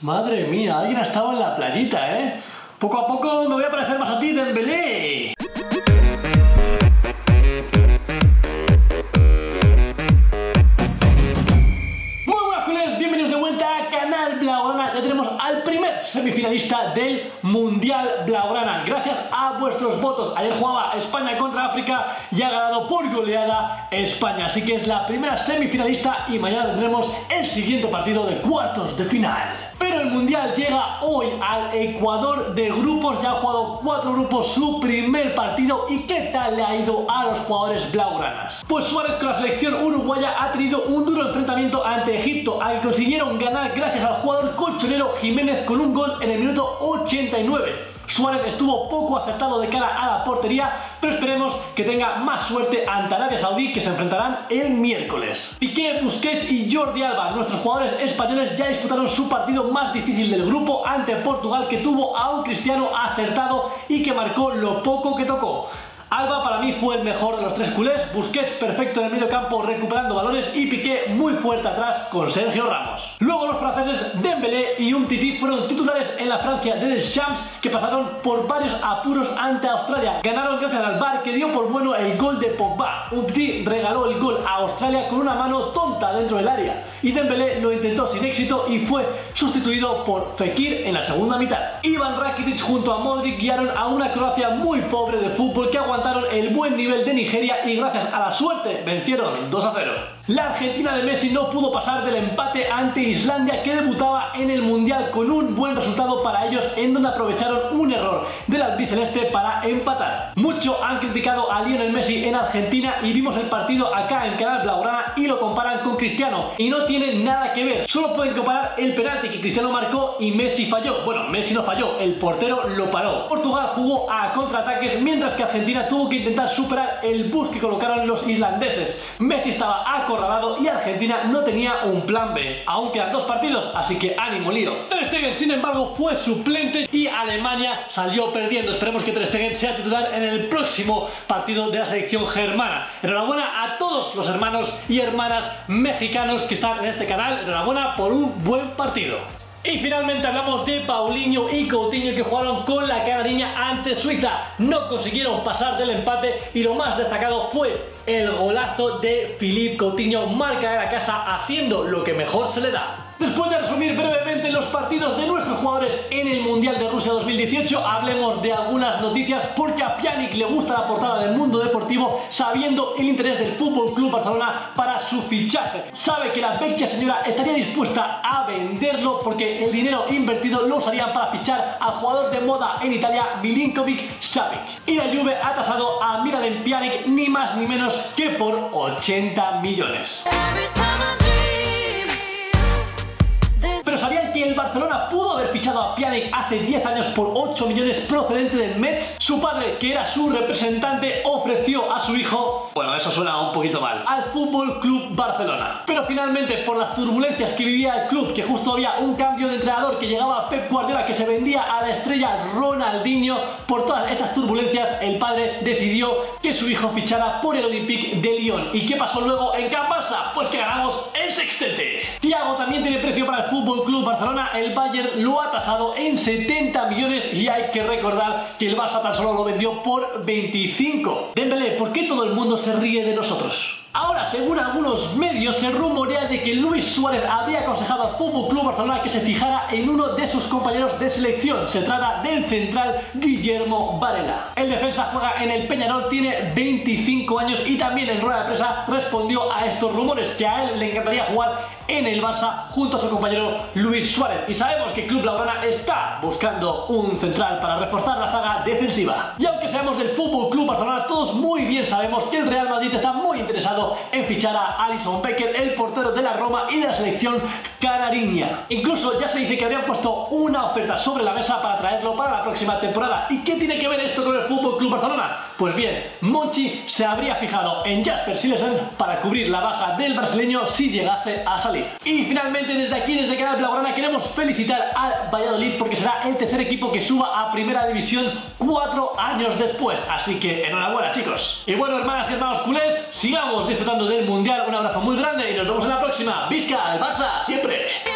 Madre mía, alguien ha estado en la playita, ¿eh? Poco a poco me voy a parecer más a ti, Dembélé. Muy buenas, culés, bienvenidos de vuelta a Canal Blaugrana. Ya tenemos al primer semifinalista del Mundial Blaugrana. Gracias a vuestros votos. Ayer jugaba España contra África y ha ganado por goleada España. Así que es la primera semifinalista y mañana tendremos el siguiente partido de cuartos de final. Pero el Mundial llega hoy al Ecuador de grupos. Ya ha jugado 4 grupos su primer partido. ¿Y qué tal le ha ido a los jugadores blaugranas? Pues Suárez con la selección uruguaya ha tenido un duro enfrentamiento ante Egipto, al que consiguieron ganar gracias al jugador colchonero Jiménez con un gol en el minuto 89. Suárez estuvo poco acertado de cara a la portería, pero esperemos que tenga más suerte ante Arabia Saudí, que se enfrentarán el miércoles. Piqué, Busquets y Jordi Alba, nuestros jugadores españoles, ya disputaron su partido más difícil del grupo ante Portugal, que tuvo a un Cristiano acertado y que marcó lo poco que tocó. Alba para mí fue el mejor de los tres culés, Busquets perfecto en el medio campo recuperando balones y Piqué muy fuerte atrás con Sergio Ramos. Luego los franceses Dembélé y Umtiti fueron titulares en la Francia de Deschamps, que pasaron por varios apuros ante Australia. Ganaron gracias al VAR, que dio por bueno el gol de Pogba. Umtiti regaló el gol a Australia con una mano tonta dentro del área y Dembélé lo intentó sin éxito y fue sustituido por Fekir en la segunda mitad. Iván Rakitic junto a Modric guiaron a una Croacia muy pobre de fútbol, que aguantaron el buen nivel de Nigeria y gracias a la suerte vencieron 2-0. La Argentina de Messi no pudo pasar del empate ante Islandia, que debutaba en el Mundial, con un buen resultado para ellos, en donde aprovecharon un error del albiceleste para empatar. Mucho han criticado a Lionel Messi en Argentina y vimos el partido acá en Canal Blaugrana y lo comparan con Cristiano y no tienen nada que ver. Solo pueden comparar el penalti que Cristiano marcó y Messi falló. Bueno, Messi no falló, el portero lo paró. Portugal jugó a contraataques, mientras que Argentina tuvo que intentar superar el bus que colocaron los islandeses. Messi estaba acorralado y Argentina no tenía un plan B. Aún quedan 2 partidos, así que ánimo, lío. Ter Stegen, sin embargo, fue suplente y Alemania salió perdiendo. Esperemos que Ter Stegen sea titular en el próximo partido de la selección germana. Enhorabuena a todos los hermanos y hermanas mexicanos que están en este canal. Enhorabuena por un buen partido. Y finalmente hablamos de Paulinho y Coutinho, que jugaron con la canariña ante Suiza. No consiguieron pasar del empate y lo más destacado fue el golazo de Philippe Coutinho, marca de la casa, haciendo lo que mejor se le da. Después de resumir brevemente los partidos de nuestros jugadores en el Mundial de Rusia 2018, hablemos de algunas noticias, porque a Pjanic le gusta la portada del Mundo Deportivo, sabiendo el interés del FC Barcelona para su fichaje. Sabe que la vecchia señora estaría dispuesta a venderlo, porque el dinero invertido lo usarían para fichar al jugador de moda en Italia, Milinkovic-Savic. Y la Juve ha tasado a Miralem Pjanic ni más ni menos que por 80 millones. Pero ¿sabían que el Barcelona pudo haber fichado a Pjanic hace 10 años por 8 millones procedente del Metz? Su padre, que era su representante, ofreció a su hijo, bueno, eso suena un poquito mal, al FC Barcelona. Pero finalmente, por las turbulencias que vivía el club, que justo había un cambio de entrenador, que llegaba Pep Guardiola, que se vendía a la estrella Ronaldinho, por todas estas turbulencias, el padre decidió que su hijo fichara por el Olympique de Lyon. ¿Y qué pasó luego en Can Barça? Pues que ganamos el sextete. Thiago también tiene precio para el FC Barcelona. El Bayern lo ha tasado en 70 millones y hay que recordar que el Barça tan solo lo vendió por 25. Dembélé, ¿por qué todo el mundo se ríe de nosotros? Ahora, según algunos medios, se rumorea de que Luis Suárez habría aconsejado al FC Barcelona que se fijara en uno de sus compañeros de selección. Se trata del central Guillermo Varela. El defensa juega en el Peñarol, tiene 25 años y también en rueda de prensa respondió a estos rumores, que a él le encantaría jugar en el Barça junto a su compañero Luis Suárez. Y sabemos que Club Blaugrana está buscando un central para reforzar la zaga defensiva. Y aunque seamos del FC Barcelona, todos muy bien sabemos que el Real Madrid está muy interesado en fichar a Alisson Becker, el portero de la Roma y de la selección canariña. Incluso ya se dice que habrían puesto una oferta sobre la mesa para traerlo para la próxima temporada. ¿Y qué tiene que ver esto con el FC Barcelona? Pues bien, Monchi se habría fijado en Jasper Cillessen para cubrir la baja del brasileño si llegase a salir. Y finalmente, desde aquí, desde Canal Blaugrana, queremos felicitar al Valladolid, porque será el tercer equipo que suba a Primera División 4 años después. Así que enhorabuena, chicos. Y bueno, hermanas y hermanos culés, sigamos disfrutando del Mundial. Un abrazo muy grande y nos vemos en la próxima. ¡Visca el Barça siempre!